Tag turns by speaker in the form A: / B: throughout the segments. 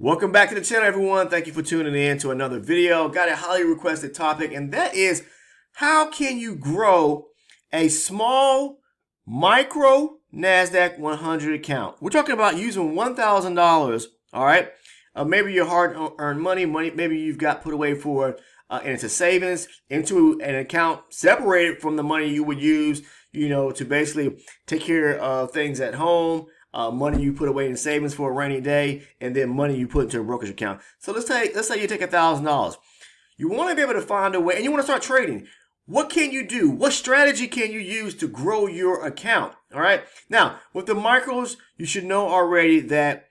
A: Welcome back to the channel, everyone. Thank you for tuning in to another video. Got a highly requested topic, and that is how can you grow a small micro Nasdaq 100 account? We're talking about using $1,000, all right? Maybe your hard-earned money, maybe you've got put away for into savings, into an account separated from the money you would use, to basically take care of things at home. Money you put away in savings for a rainy day, and then money you put into a brokerage account. So let's say you take $1,000. You want to be able to find a way, and you want to start trading. What can you do? What strategy can you use to grow your account? All right. Now, with the micros, you should know already that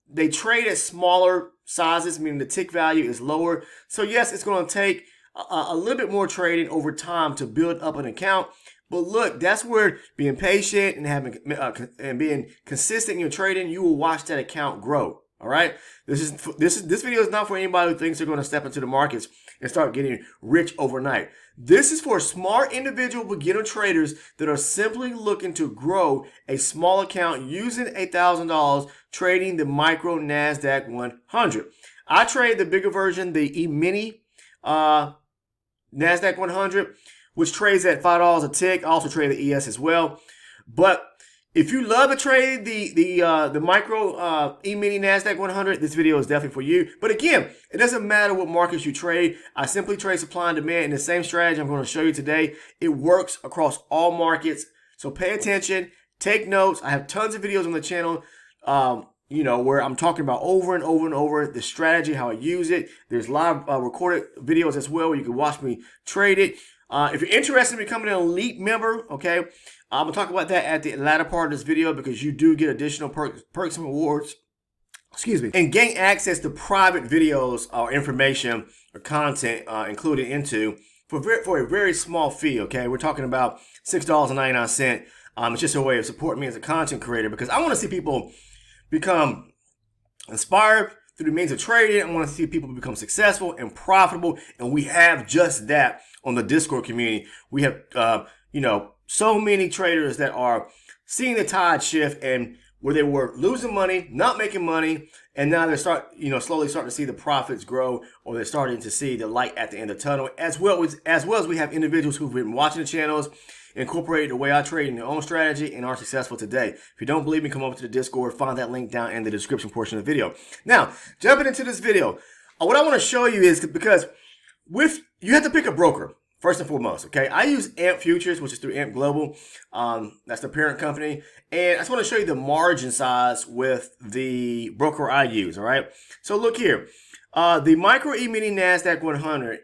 A: they trade at smaller sizes, meaning the tick value is lower. So yes, it's going to take a little bit more trading over time to build up an account. But look, that's where being patient and having and being consistent in your trading, you will watch that account grow. All right. This video is not for anybody who thinks they're going to step into the markets and start getting rich overnight. This is for smart individual beginner traders that are simply looking to grow a small account using $1,000 trading the micro Nasdaq 100. I trade the bigger version, the Emini Nasdaq 100. Which trades at $5 a tick. I also trade the ES as well. But if you love to trade the micro Emini Nasdaq 100, this video is definitely for you. But again, it doesn't matter what markets you trade. I simply trade supply and demand, and the same strategy I'm going to show you today, it works across all markets. So pay attention, take notes. I have tons of videos on the channel, where I'm talking about over and over and over the strategy, how I use it. There's live recorded videos as well where you can watch me trade it. If you're interested in becoming an elite member, okay, I'm going to talk about that at the latter part of this video because you do get additional perks and rewards, and gain access to private videos or information or content included into for a very small fee, okay? We're talking about $6.99. It's just a way of supporting me as a content creator because I want to see people become inspired through the means of trading. I want to see people become successful and profitable, and we have just that on the Discord community. We have, so many traders that are seeing the tide shift and where they were losing money, not making money, and now they're slowly starting to see the profits grow, or they're starting to see the light at the end of the tunnel. As well as we have individuals who've been watching the channels, incorporated the way I trade in their own strategy, and are successful today. If you don't believe me, come over to the Discord, find that link down in the description portion of the video. Now, jumping into this video, what I want to show you is because you have to pick a broker first and foremost, okay? I use MNQ Futures, which is through MNQ Global. That's the parent company. And I just want to show you the margin size with the broker I use, all right? So look here. The micro Emini Nasdaq 100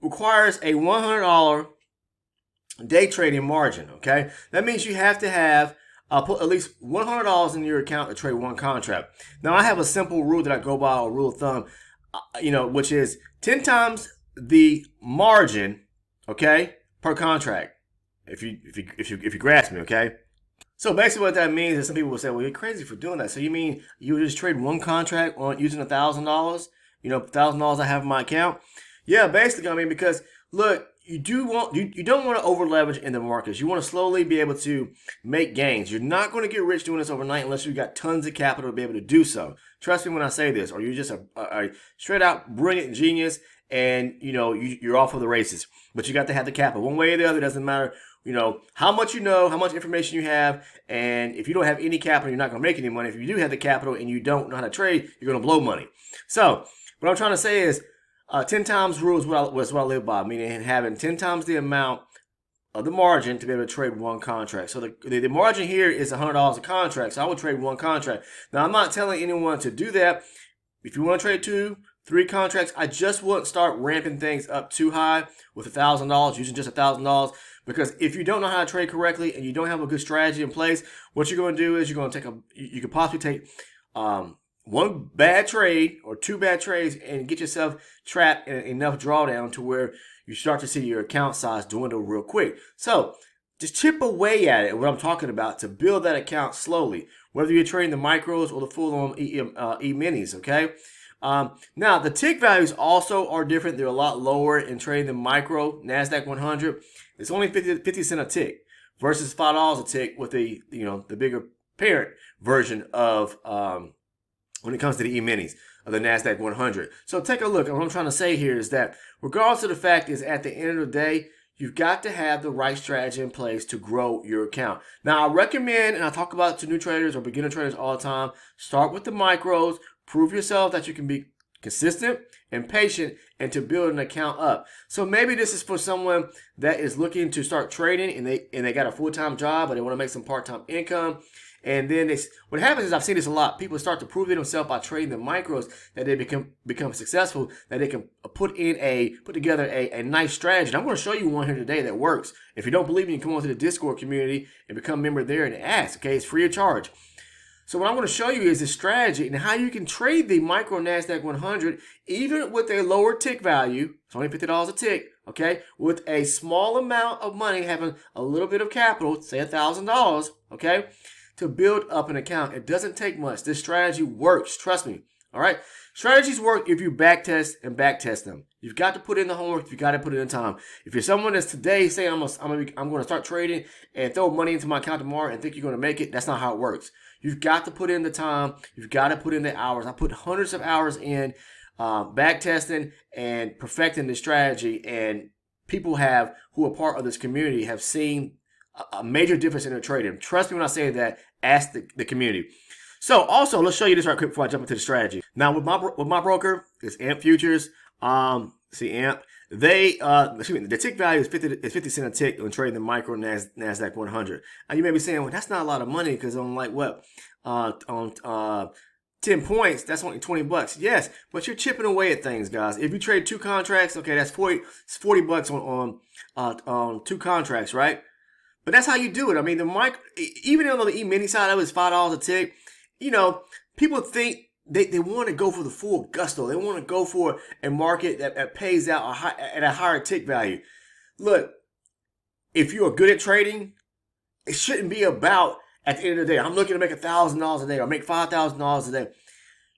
A: requires a $100 day trading margin, okay? That means you have to have put at least $100 in your account to trade one contract. Now, I have a simple rule that I go by, a rule of thumb, which is 10 times the margin, okay, per contract. If you grasp me, okay. So basically, what that means is some people will say, "Well, you're crazy for doing that." So you mean you just trade one contract on using $1,000? $1,000 I have in my account. Yeah, basically, because look, you don't want to over leverage in the markets. You want to slowly be able to make gains. You're not going to get rich doing this overnight unless you've got tons of capital to be able to do so. Trust me when I say this, or you're just a straight out brilliant genius and you're off for the races. But you got to have the capital. One way or the other, doesn't matter, how much how much information you have, and if you don't have any capital, you're not going to make any money. If you do have the capital and you don't know how to trade, you're going to blow money. So what I'm trying to say is 10 times rule is what I live by, meaning having 10 times the amount of the margin to be able to trade one contract. So the margin here is $100 a contract, so I would trade one contract. Now, I'm not telling anyone to do that. If you want to trade 2, 3 contracts, I just wouldn't start ramping things up too high with $1,000, using just $1,000, because if you don't know how to trade correctly and you don't have a good strategy in place, what you're going to do is you're going to you could possibly take one bad trade or 2 bad trades and get yourself trapped in enough drawdown to where you start to see your account size dwindle real quick. So just chip away at it, what I'm talking about, to build that account slowly, whether you're trading the micros or the full-on E-minis, okay? Now, the tick values also are different. They're a lot lower in trading the micro Nasdaq 100. It's only 50 cents a tick versus $5 a tick with the bigger parent version of when it comes to the E-minis of the Nasdaq 100. So take a look. What I'm trying to say here is that regardless of the fact is at the end of the day, you've got to have the right strategy in place to grow your account. Now, I recommend, and I talk about to new traders or beginner traders all the time, start with the micros, prove yourself that you can be consistent and patient and to build an account up. So maybe this is for someone that is looking to start trading and they got a full-time job, but they want to make some part-time income. And then what happens is, I've seen this a lot. People start to prove to themselves by trading the micros that they become successful, that they can put together a nice strategy. And I'm going to show you one here today that works. If you don't believe me, you can come onto the Discord community and become a member there and ask. Okay, it's free of charge. So what I'm going to show you is the strategy and how you can trade the micro Nasdaq 100 even with a lower tick value. It's only $50 a tick. Okay, with a small amount of money, having a little bit of capital, say $1,000. Okay, to build up an account. It doesn't take much. This strategy works. Trust me. All right. Strategies work if you backtest and backtest them. You've got to put in the homework. You've got to put in the time. If you're someone that's today saying I'm going to start trading and throw money into my account tomorrow and think you're going to make it, that's not how it works. You've got to put in the time. You've got to put in the hours. I put hundreds of hours in backtesting and perfecting the strategy, and people who are part of this community have seen a major difference in their trading. Trust me when I say that. Ask the community. So also, let's show you this right quick before I jump into the strategy. Now with my broker, it's AMP Futures. See AMP. The tick value is 50 cent a tick when trading the micro Nasdaq 100. Now you may be saying, well, that's not a lot of money because on like what, on 10 points, that's only $20. Yes, but you're chipping away at things, guys. If you trade 2 contracts, okay, that's $40 on 2 contracts, right? But that's how you do it. I mean, even on the E-mini side of it is $5 a tick. You know, people think they want to go for the full gusto. They want to go for a market that pays out at a higher tick value. Look, if you are good at trading, it shouldn't be about, at the end of the day, I'm looking to make $1,000 a day or make $5,000 a day.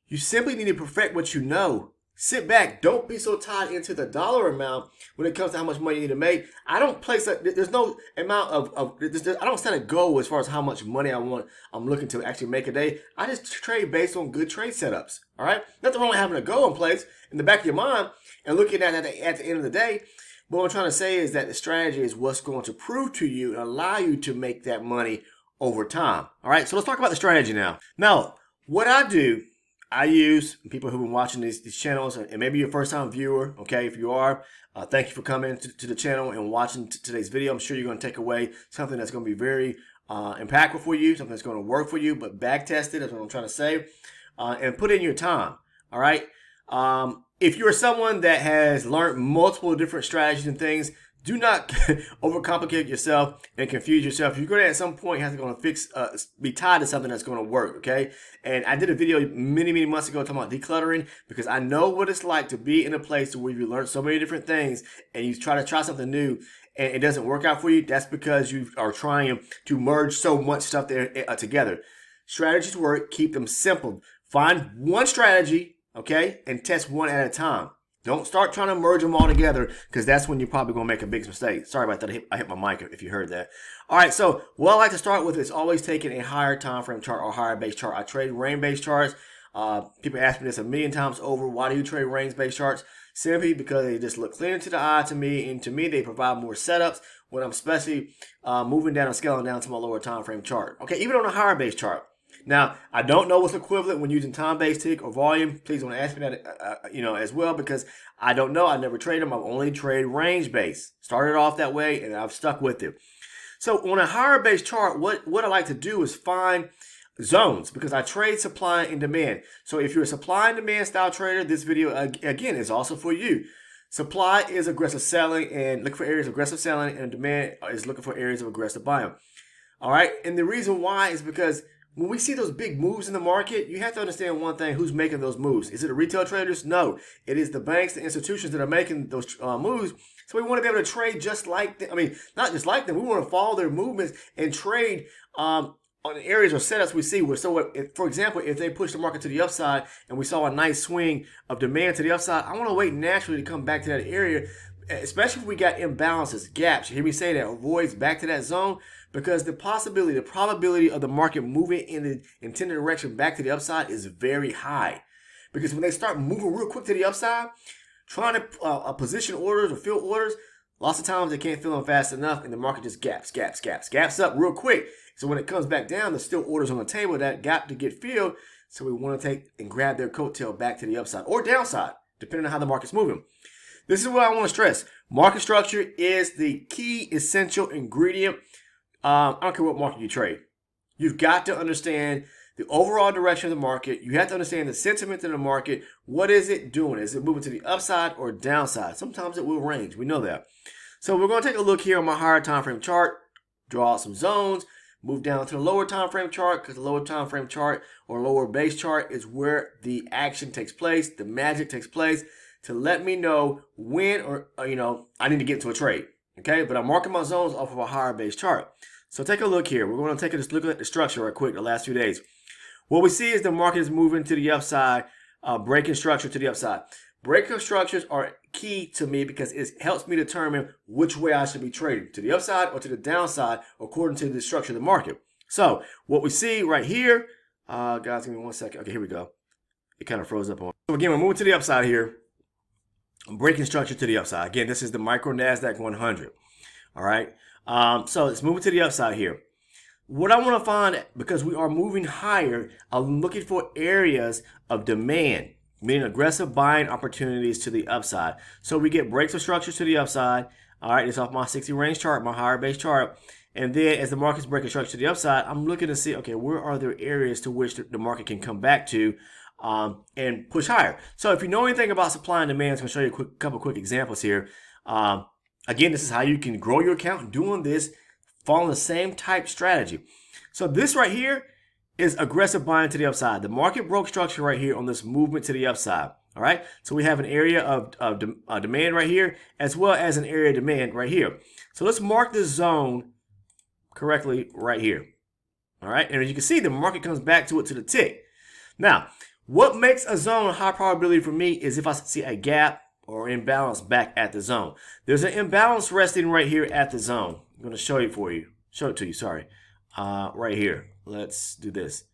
A: You simply need to perfect what you know. Sit back. Don't be so tied into the dollar amount when it comes to how much money you need to make. I don't place that. There's no amount I don't set a goal as far as how much money I'm looking to actually make a day. I just trade based on good trade setups. All right. Nothing wrong with having a goal in place in the back of your mind and looking at it at the end of the day. But what I'm trying to say is that the strategy is what's going to prove to you and allow you to make that money over time. All right. So let's talk about the strategy now. Now, what I use, people who've been watching these channels, and maybe you're a first-time viewer, okay? If you are, thank you for coming to the channel and watching today's video. I'm sure you're going to take away something that's going to be very impactful for you, something that's going to work for you, but backtest it, that's what I'm trying to say, and put in your time, all right? If you're someone that has learned multiple different strategies and things, do not overcomplicate yourself and confuse yourself. You're going to at some point have to be tied to something that's going to work, okay? And I did a video many months ago talking about decluttering because I know what it's like to be in a place where you learn so many different things and you try something new and it doesn't work out for you. That's because you are trying to merge so much stuff there together. Strategies work. Keep them simple. Find one strategy, okay, and test one at a time. Don't start trying to merge them all together because that's when you're probably going to make a big mistake. Sorry about that. I hit my mic if you heard that. All right, so what I like to start with is always taking a higher time frame chart or higher base chart. I trade range-based charts. People ask me this a million times over. Why do you trade range-based charts? Simply because they just look cleaner to the eye to me, and to me they provide more setups when I'm especially moving down and scaling down to my lower time frame chart. Okay, even on a higher base chart. Now, I don't know what's equivalent when using time-based tick or volume. Please don't ask me that, as well, because I don't know. I never trade them. I've only traded range-based. Started off that way, and I've stuck with it. So on a higher-based chart, what I like to do is find zones because I trade supply and demand. So if you're a supply and demand style trader, this video, again, is also for you. Supply is aggressive selling and look for areas of aggressive selling, and demand is looking for areas of aggressive buying. All right, and the reason why is because when we see those big moves in the market, you have to understand one thing: who's making those moves? Is it the retail traders? No, it is the banks, the institutions that are making those moves. So we want to be able to trade just like them. I mean, not just like them. We want to follow their movements and trade on areas or setups we see. For example, if they push the market to the upside and we saw a nice swing of demand to the upside, I want to wait naturally to come back to that area especially if we got imbalances, gaps. You hear me say that, avoids back to that zone, because the probability of the market moving in the intended direction back to the upside is very high. Because when they start moving real quick to the upside, trying to position orders or fill orders, lots of times they can't fill them fast enough, and the market just gaps up real quick. So when it comes back down, there's still orders on the table, that gap to get filled. So we want to take and grab their coattail back to the upside or downside, depending on how the market's moving. This is what I want to stress. Market structure is the key essential ingredient. I don't care what market you trade. You've got to understand the overall direction of the market. You have to understand the sentiment in the market. What is it doing? Is it moving to the upside or downside? Sometimes it will range. We know that. So we're going to take a look here on my higher time frame chart, draw out some zones, move down to the lower time frame chart, because the lower time frame chart or lower base chart is where the action takes place, the magic takes place, to let me know when or I need to get to a trade. Okay, but I'm marking my zones off of a higher base chart. So take a look here. We're going to take a look at the structure right quick the last few days. What we see is the market is moving to the upside, breaking structure to the upside. Breaking structures are key to me because it helps me determine which way I should be trading, to the upside or to the downside, according to the structure of the market. So what we see right here, guys, give me 1 second. Okay, here we go. It kind of froze up on. So again, we're moving to the upside here. Breaking structure to the upside. Again, this is the micro Nasdaq 100. All right. So it's moving to the upside here. What I want to find, because we are moving higher, I'm looking for areas of demand, meaning aggressive buying opportunities to the upside. So we get breaks of structure to the upside. All right, it's off my 60 range chart, my higher base chart. And then as the market's breaking structure to the upside, I'm looking to see, okay, where are there areas to which the market can come back to and push higher. So if you know anything about supply and demand, I'm going to show you a couple quick examples here. Again, this is how you can grow your account doing this, following the same type strategy. So this right here is aggressive buying to the upside. The market broke structure right here on this movement to the upside. All right. So we have an area of demand right here, as well as an area of demand right here. So let's mark this zone correctly right here. All right. And as you can see, the market comes back to it to the tick. Now, what makes a zone high probability for me is if I see a gap or imbalance back at the zone. There's an imbalance resting right here at the zone. I'm going to show it to you, sorry. Right here. Let's do this.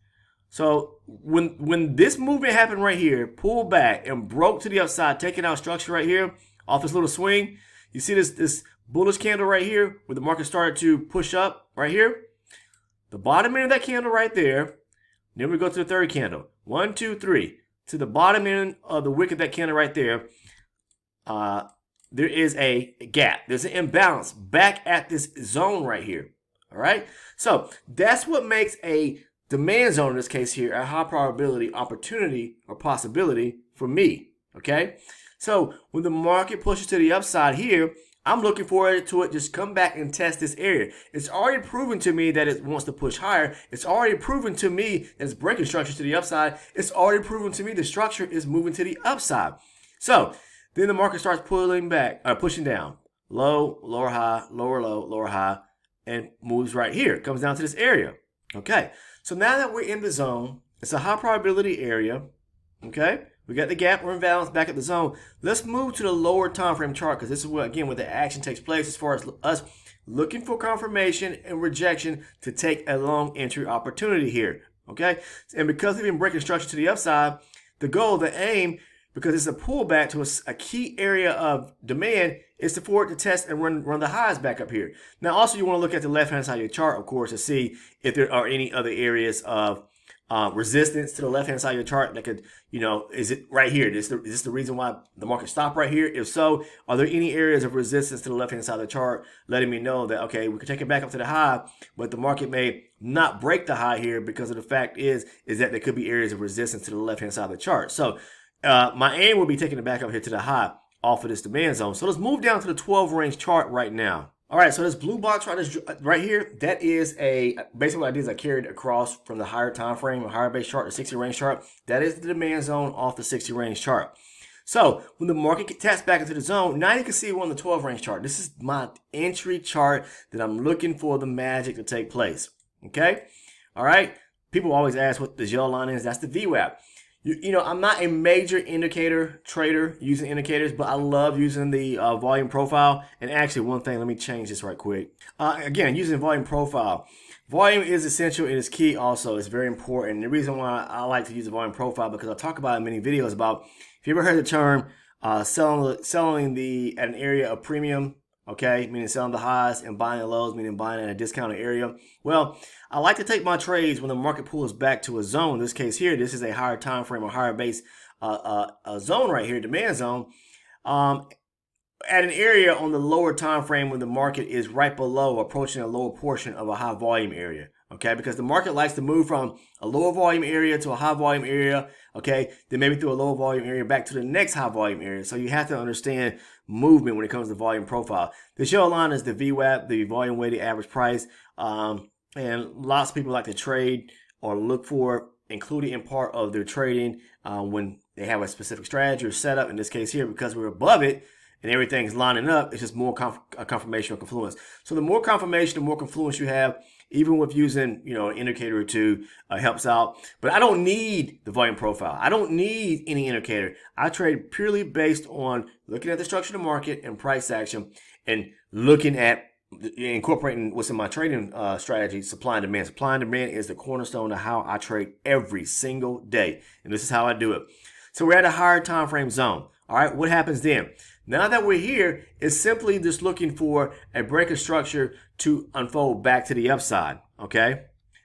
A: So when this movement happened right here, pulled back and broke to the upside, taking out structure right here off this little swing, you see this bullish candle right here where the market started to push up right here? The bottom end of that candle right there. Then we go to the third candle. 1, 2, 3. To the bottom end of the wick of that candle right there, there is a gap. There's an imbalance back at this zone right here. All right. So that's what makes a demand zone in this case here a high probability opportunity or possibility for me. Okay. So when the market pushes to the upside here, I'm looking forward to it just come back and test this area. It's already proven to me that it wants to push higher. It's already proven to me that it's breaking structure to the upside. It's already proven to me the structure is moving to the upside. So then the market starts pulling back, pushing down. Low, lower high, lower low, lower high, and moves right here. It comes down to this area. Okay. So now that we're in the zone, it's a high probability area. Okay. We got the gap, we're in balance back at the zone. Let's move to the lower time frame chart because this is where, again, where the action takes place as far as us looking for confirmation and rejection to take a long entry opportunity here. Okay. And because we've been breaking structure to the upside, the goal, the aim, because it's a pullback to a key area of demand, is for it to test and run the highs back up here. Now, also, you want to look at the left-hand side of your chart, of course, to see if there are any other areas of resistance to the left-hand side of your chart that could, is it right here? Is this the reason why the market stopped right here? If so, are there any areas of resistance to the left-hand side of the chart letting me know that, okay, we can take it back up to the high, but the market may not break the high here because of the fact is that there could be areas of resistance to the left-hand side of the chart. So my aim will be taking it back up here to the high off of this demand zone. So let's move down to the 12 range chart right now. All right, so this blue box right here, that is basically what I did is I carried across from the higher time frame, a higher base chart, the 60 range chart. That is the demand zone off the 60 range chart. So when the market taps back into the zone, now you can see we're on the 12 range chart. This is my entry chart that I'm looking for the magic to take place. Okay, all right. People always ask what the yellow line is. That's the VWAP. You know, I'm not a major indicator trader using indicators, but I love using the volume profile. And actually, one thing, let me change this right quick. Again, using volume profile. Volume is essential. It is key also. It's very important. The reason why I like to use the volume profile, because I talk about it in many videos about, if you ever heard the term selling at an area of premium, okay, meaning selling the highs and buying the lows, meaning buying at a discounted area. Well, I like to take my trades when the market pulls back to a zone. In this case here, this is a higher time frame or higher base a zone right here, demand zone, at an area on the lower time frame when the market is right below, approaching a lower portion of a high volume area. Okay, because the market likes to move from a lower volume area to a high volume area, okay, then maybe through a lower volume area back to the next high volume area. So you have to understand movement when it comes to volume profile. The yellow line is the VWAP, the volume weighted average price, and lots of people like to trade or look for included in part of their trading when they have a specific strategy or setup. In this case here, because we're above it and everything's lining up, it's just more confirmation or confluence. So the more confirmation, the more confluence you have, even with using, you know, an indicator or two, helps out. But I don't need the volume profile. I don't need any indicator. I trade purely based on looking at the structure of the market and price action, and looking at incorporating what's in my trading strategy, supply and demand. Supply and demand is the cornerstone of how I trade every single day, and this is how I do it. So we're at a higher time frame zone. All right, what happens then? Now that we're here, it's simply just looking for a break of structure to unfold back to the upside, okay?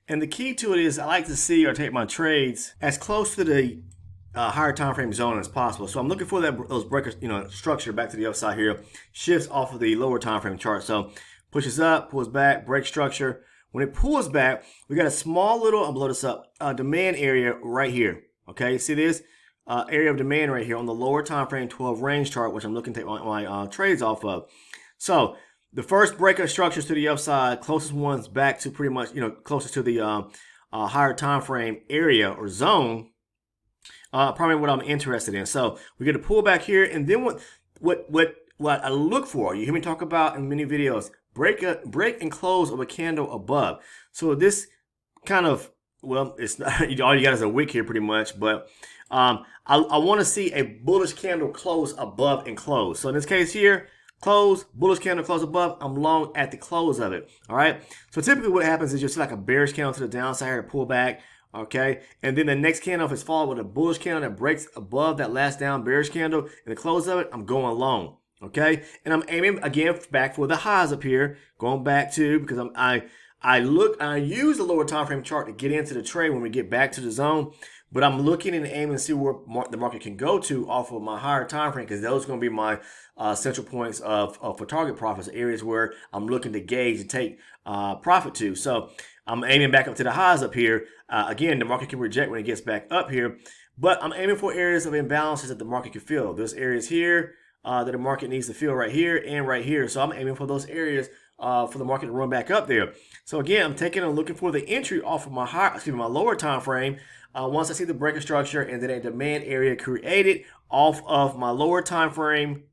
A: And the key to it is I like to see or take my trades as close to the higher time frame zone as possible. So I'm looking for those breakers, you know, structure back to the upside here, shifts off of the lower time frame chart. So pushes up, pulls back, break structure. When it pulls back, we got a small little, I'll blow this up, demand area right here, okay? See this? Area of demand right here on the lower time frame 12 range chart, which I'm looking to take my trades off of. So the first break of structures to the upside, closest ones back to pretty much, you know, closest to the higher time frame area or zone, probably what I'm interested in. So we get a pull back here, and then what I look for, you hear me talk about in many videos, break and close of a candle above. So this kind of, well, it's not, all you got is a wick here pretty much, but I want to see a bullish candle close above and close. So in this case here, close, bullish candle close above, I'm long at the close of it. All right. So typically what happens is you'll see like a bearish candle to the downside here, pull back. Okay. And then the next candle, if it's followed with a bullish candle that breaks above that last down bearish candle and the close of it, I'm going long. Okay. And I'm aiming again back for the highs up here, going back to, because I use the lower time frame chart to get into the trade when we get back to the zone, but I'm looking and aiming to see where the market can go to off of my higher time frame, because those are going to be my central points for target profits, areas where I'm looking to gauge and take profit to. So I'm aiming back up to the highs up here. Again, the market can reject when it gets back up here, but I'm aiming for areas of imbalances that the market can fill. There's areas here that the market needs to fill right here and right here. So I'm aiming for those areas for the market to run back up there. So again, I'm taking and looking for the entry off of my lower time frame. Once I see the breaker structure and then a demand area created off of my lower time frame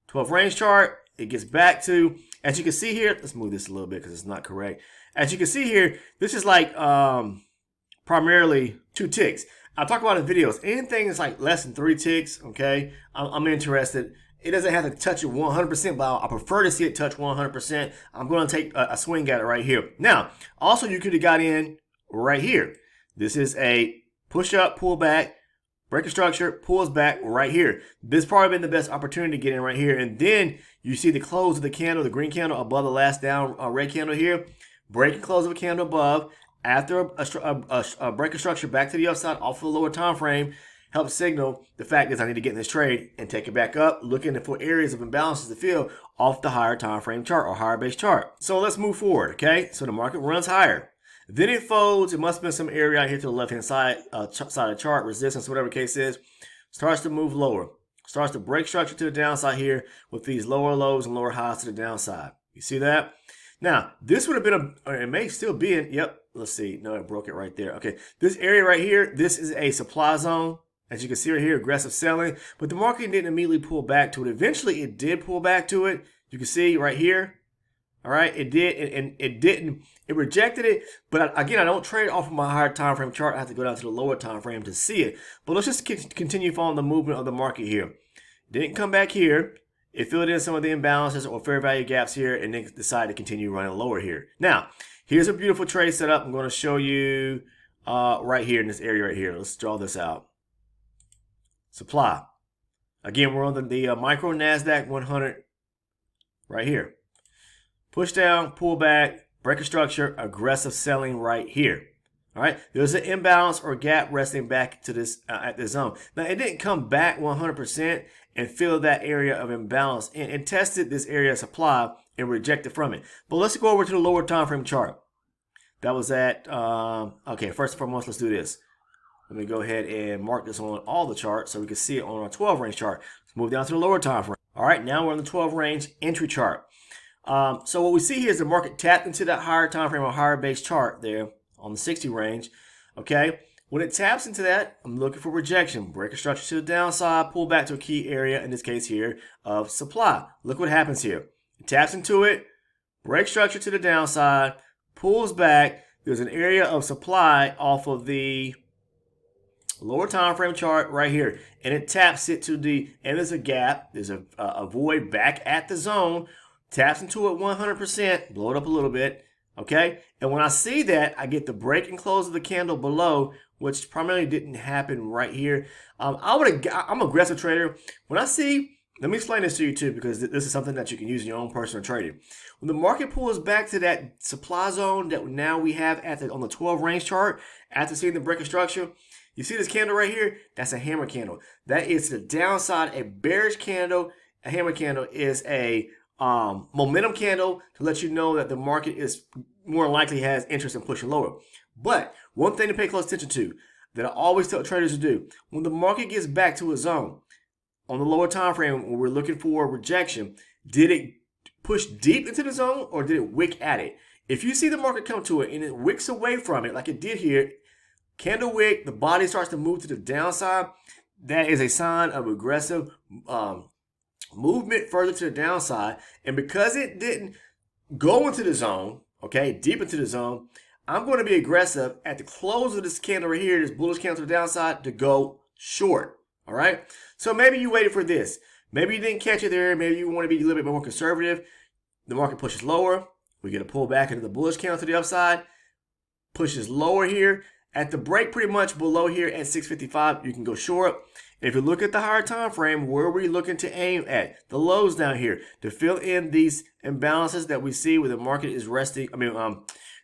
A: 12 range chart, it gets back to, as you can see here, let's move this a little bit because it's not correct. As you can see here, this is like primarily 2 ticks. I talk about in videos, anything that's like less than 3 ticks, okay, I'm interested. It doesn't have to touch it 100%, but I prefer to see it touch 100%. I'm going to take a swing at it right here. Now, also you could have got in right here. This is a push up, pull back, breaker structure, pulls back right here. This probably been the best opportunity to get in right here. And then you see the close of the candle, the green candle above the last down red candle here. Break and close of a candle above. After a breaker structure back to the upside off of the lower time frame, helps signal the fact is I need to get in this trade and take it back up, looking for areas of imbalances to fill off the higher time frame chart or higher base chart. So let's move forward, okay? So the market runs higher. Then it folds. It must have been some area out here to the left-hand side, side of the chart, resistance, whatever the case is. Starts to move lower. Starts to break structure to the downside here with these lower lows and lower highs to the downside. You see that? Now, this would have been it may still be in, yep, let's see. No, it broke it right there. Okay, this area right here, this is a supply zone. As you can see right here, aggressive selling, but the market didn't immediately pull back to it. Eventually, it did pull back to it. You can see right here, All right, it did, and it didn't. It rejected it, but again, I don't trade off of my higher time frame chart. I have to go down to the lower time frame to see it. But let's just continue following the movement of the market here. Didn't come back here. It filled in some of the imbalances or fair value gaps here, and then decided to continue running lower here. Now, here's a beautiful trade setup. I'm going to show you right here in this area right here. Let's draw this out. Supply. Again, we're on the micro Nasdaq 100 right here. Push down, pull back, break a structure, aggressive selling right here. All right, there's an imbalance or gap resting back to this at the zone. Now, it didn't come back 100% and fill that area of imbalance and tested this area of supply and rejected from it. But let's go over to the lower time frame chart. That was at, okay, first and foremost, let's do this. Let me go ahead and mark this on all the charts so we can see it on our 12 range chart. Let's move down to the lower time frame. All right, now we're on the 12 range entry chart. So what we see here is the market tapped into that higher time frame or higher base chart there on the 60 range. Okay, when it taps into that, I'm looking for rejection, break a structure to the downside, pull back to a key area, in this case here, of supply. Look what happens here. It taps into it, break structure to the downside, pulls back. There's an area of supply off of the lower time frame chart right here, and it taps it to the, and there's a gap, there's a void back at the zone, taps into it 100%, blow it up a little bit, okay? And when I see that, I get the break and close of the candle below, which primarily didn't happen right here. I'm an aggressive trader. When I see, let me explain this to you too, because this is something that you can use in your own personal trading. When the market pulls back to that supply zone that now we have on the 12 range chart, after seeing the break of structure, you see this candle right here? That's a hammer candle. That is the downside, a bearish candle. A hammer candle is a momentum candle to let you know that the market is more likely has interest in pushing lower. But one thing to pay close attention to that I always tell traders to do, when the market gets back to a zone on the lower time frame when we're looking for rejection, did it push deep into the zone or did it wick at it? If you see the market come to it and it wicks away from it like it did here, candle wick, the body starts to move to the downside, that is a sign of aggressive movement further to the downside. And because it didn't go into the zone, okay, deep into the zone, I'm going to be aggressive at the close of this candle right here, this bullish candle to the downside, to go short. All right. So maybe you waited for this. Maybe you didn't catch it there. Maybe you want to be a little bit more conservative. The market pushes lower. We get a pull back into the bullish candle to the upside. Pushes lower here. At the break pretty much below here at 655, you can go short. If you look at the higher time frame, where are we looking to aim at? The lows down here to fill in these imbalances that we see where the market is resting. I mean,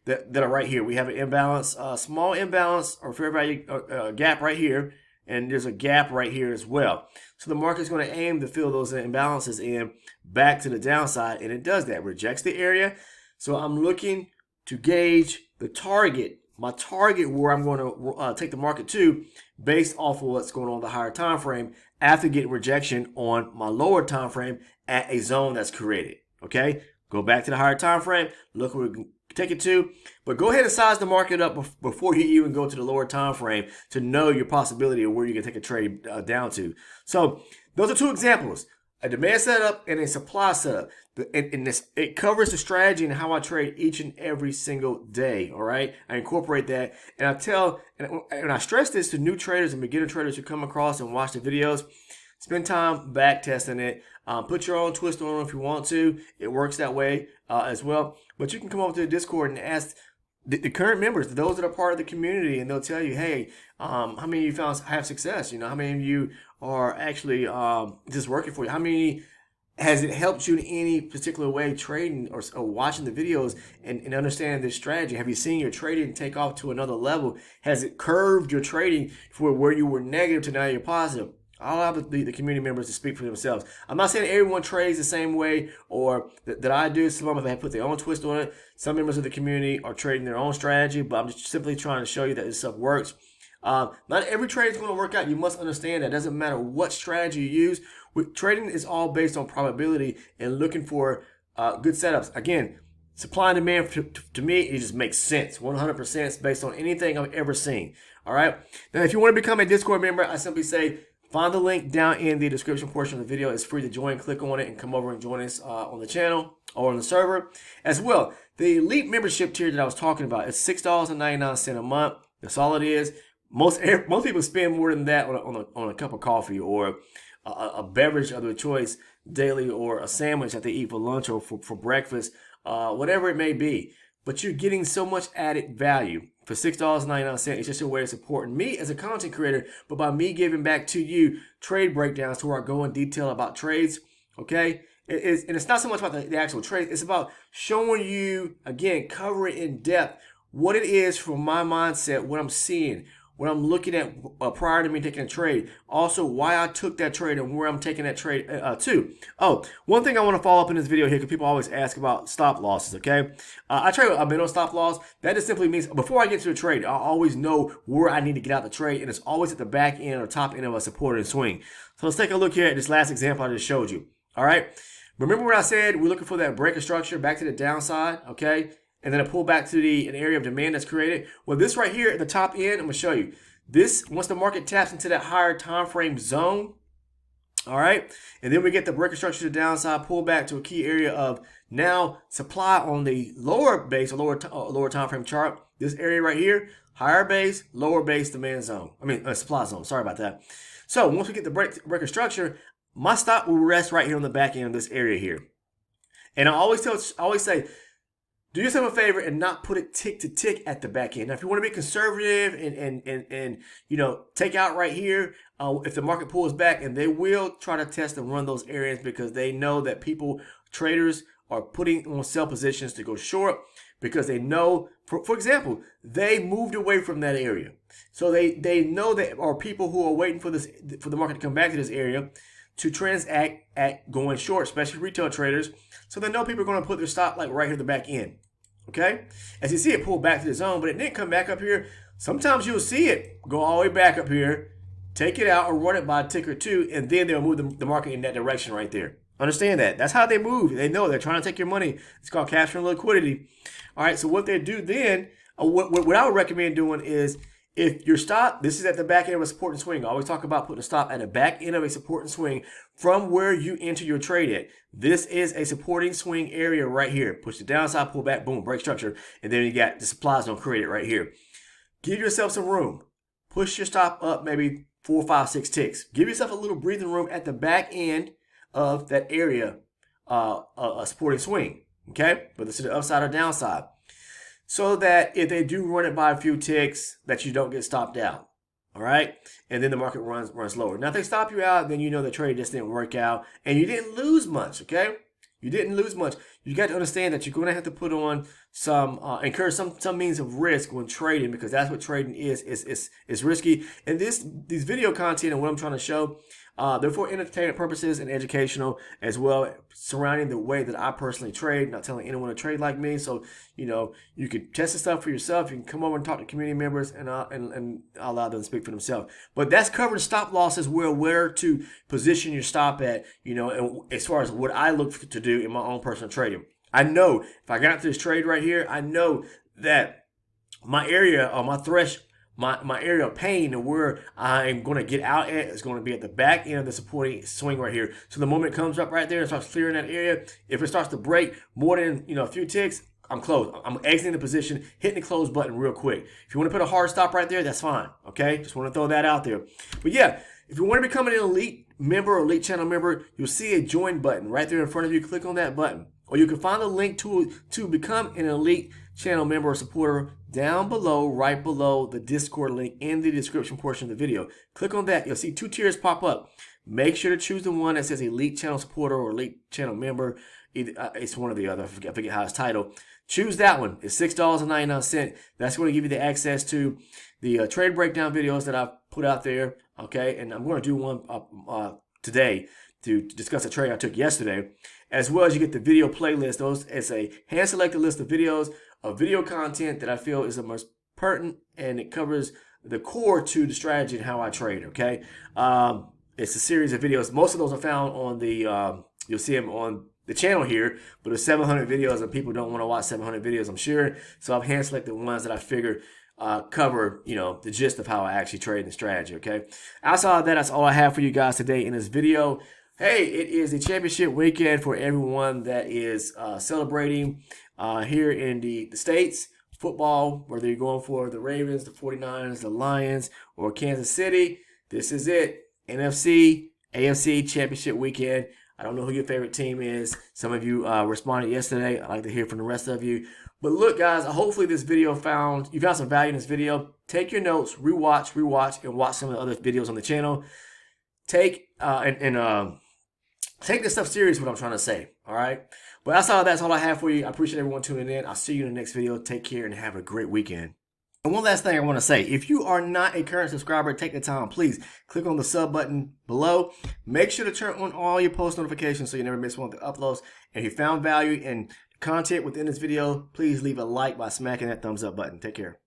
A: that are right here. We have an imbalance, small imbalance or fair value gap right here, and there's a gap right here as well. So the market is going to aim to fill those imbalances in back to the downside, and it does that. Rejects the area. So I'm looking to gauge the target. My target where I'm going to take the market to based off of what's going on the higher time frame after getting rejection on my lower time frame at a zone that's created. Okay, go back to the higher time frame, look where we can take it to, but go ahead and size the market up before you even go to the lower time frame to know your possibility of where you can take a trade down to. So those are two examples. A demand setup and a supply setup. It covers the strategy and how I trade each and every single day. All right, I incorporate that, and I tell and I stress this to new traders and beginner traders who come across and watch the videos. Spend time back testing it. Put your own twist on it if you want to. It works that way as well. But you can come over to the Discord and ask the current members, those that are part of the community, and they'll tell you, hey, how many of you found have success? You know, how many of you are actually just working for you? How many has it helped you in any particular way trading or watching the videos and understanding this strategy? Have you seen your trading take off to another level? Has it curved your trading for where you were negative to now you're positive? I'll have the community members to speak for themselves. I'm not saying everyone trades the same way or that I do. Some of them have put their own twist on it. Some members of the community are trading their own strategy, but I'm just simply trying to show you that this stuff works. Not every trade is going to work out. You must understand that. It doesn't matter what strategy you use. Trading is all based on probability and looking for good setups. Again, supply and demand to me, it just makes sense. 100% based on anything I've ever seen. All right. Now, if you want to become a Discord member, I simply say, Find the link down in the description portion of the video. It's free to join. Click on it and come over and join us on the channel or on the server. As well, the elite membership tier that I was talking about is $6.99 a month. That's all it is. Most people spend more than that on a cup of coffee or a beverage of their choice daily, or a sandwich that they eat for lunch or for breakfast, whatever it may be. But you're getting so much added value for $6.99. It's just a way of supporting me as a content creator, but by me giving back to you trade breakdowns to where I go in detail about trades, okay? And it's not so much about the actual trade. It's about showing you, again, covering in depth what it is from my mindset, what I'm seeing, what I'm looking at prior to me taking a trade. Also, why I took that trade and where I'm taking that trade to. Oh, one thing I want to follow up in this video here, because people always ask about stop losses, okay? I trade a minimum stop loss. That just simply means before I get to a trade, I always know where I need to get out the trade, and it's always at the back end or top end of a support and swing. So let's take a look here at this last example I just showed you, all right? Remember what I said? We're looking for that break of structure back to the downside, okay? And then a pull back to an area of demand that's created. Well, this right here at the top end, I'm going to show you. This, once the market taps into that higher time frame zone, all right, and then we get the break of structure to the downside, pull back to a key area of now supply on the lower base or lower time frame chart. This area right here, higher base, lower base demand zone. Supply zone. Sorry about that. So once we get the break of structure, my stop will rest right here on the back end of this area here. And I always say, do yourself a favor and not put it tick to tick at the back end. Now, if you want to be conservative and you know, take out right here, if the market pulls back, and they will try to test and run those areas because they know that traders are putting on sell positions to go short because they know, for example, they moved away from that area. So they know that are people who are waiting for the market to come back to this area to transact at going short, especially retail traders. So they know people are going to put their stop like right here at the back end. Okay, as you see it pull back to the zone, but it didn't come back up here. Sometimes you'll see it go all the way back up here, take it out or run it by a tick or two, and then they'll move the market in that direction right there. Understand that. That's how they move. They know they're trying to take your money. It's called capturing liquidity. All right, so what they do then, what I would recommend doing is, if your stop, this is at the back end of a support and swing. I always talk about putting a stop at the back end of a support and swing from where you enter your trade at. This is a supporting swing area right here. Push the downside, pull back, boom, break structure. And then you got the supply zone created right here. Give yourself some room. Push your stop up maybe 4, 5, 6 ticks. Give yourself a little breathing room at the back end of that area, a supporting swing. Okay? Whether it's to the upside or downside. So that if they do run it by a few ticks, that you don't get stopped out. All right? And then the market runs lower. Now, if they stop you out, then you know the trade just didn't work out. And you didn't lose much, okay? You didn't lose much. You got to understand that you're going to have to put on incur some means of risk when trading, because that's what trading is. It's risky. And these video content and what I'm trying to show, they're for entertainment purposes and educational as well, surrounding the way that I personally trade. Not telling anyone to trade like me. So, you know, you can test the stuff for yourself. You can come over and talk to community members, and I'll allow them to speak for themselves. But that's covering stop losses, where to position your stop at, you know, and as far as what I look to do in my own personal trading. I know if I got into this trade right here, I know that my area or my my area of pain and where I'm going to get out at is going to be at the back end of the supporting swing right here. So the moment it comes up right there and starts clearing that area, if it starts to break more than, you know, a few ticks, I'm closed. I'm exiting the position, hitting the close button real quick. If you want to put a hard stop right there, that's fine. Okay, just want to throw that out there. But yeah, if you want to become an elite member or elite channel member, you'll see a join button right there in front of you. Click on that button. Or you can find the link to become an elite channel member or supporter down below, right below the Discord link in the description portion of the video. Click on that. You'll see 2 tiers pop up. Make sure to choose the one that says elite channel supporter or elite channel member. It's one or the other. I forget how it's titled. Choose that one. It's $6.99. That's going to give you the access to the trade breakdown videos that I've put out there. Okay, and I'm going to do one today to discuss a trade I took yesterday, as well as you get the video playlist. It's a hand-selected list of videos of video content that I feel is the most pertinent, and it covers the core to the strategy and how I trade. Okay, it's a series of videos. Most of those are found on the you'll see them on the channel here, but there's 700 videos, and people don't want to watch 700 videos, I'm sure. So I've hand-selected ones that I figure cover, you know, the gist of how I actually trade the strategy, okay? Outside of that, that's all I have for you guys today in this video. Hey, it is the championship weekend for everyone that is celebrating here in the States. Football, whether you're going for the Ravens, the 49ers, the Lions, or Kansas City, this is it. NFC, AFC championship weekend. I don't know who your favorite team is. Some of you responded yesterday. I'd like to hear from the rest of you. But look, guys, hopefully this video you found some value in this video. Take your notes, rewatch, and watch some of the other videos on the channel. Take take this stuff serious, what I'm trying to say, all right? But that's all I have for you. I appreciate everyone tuning in. I'll see you in the next video. Take care and have a great weekend. And one last thing I want to say, if you are not a current subscriber, take the time, please click on the sub button below. Make sure to turn on all your post notifications so you never miss one of the uploads. And if you found value in content within this video, please leave a like by smacking that thumbs up button. Take care.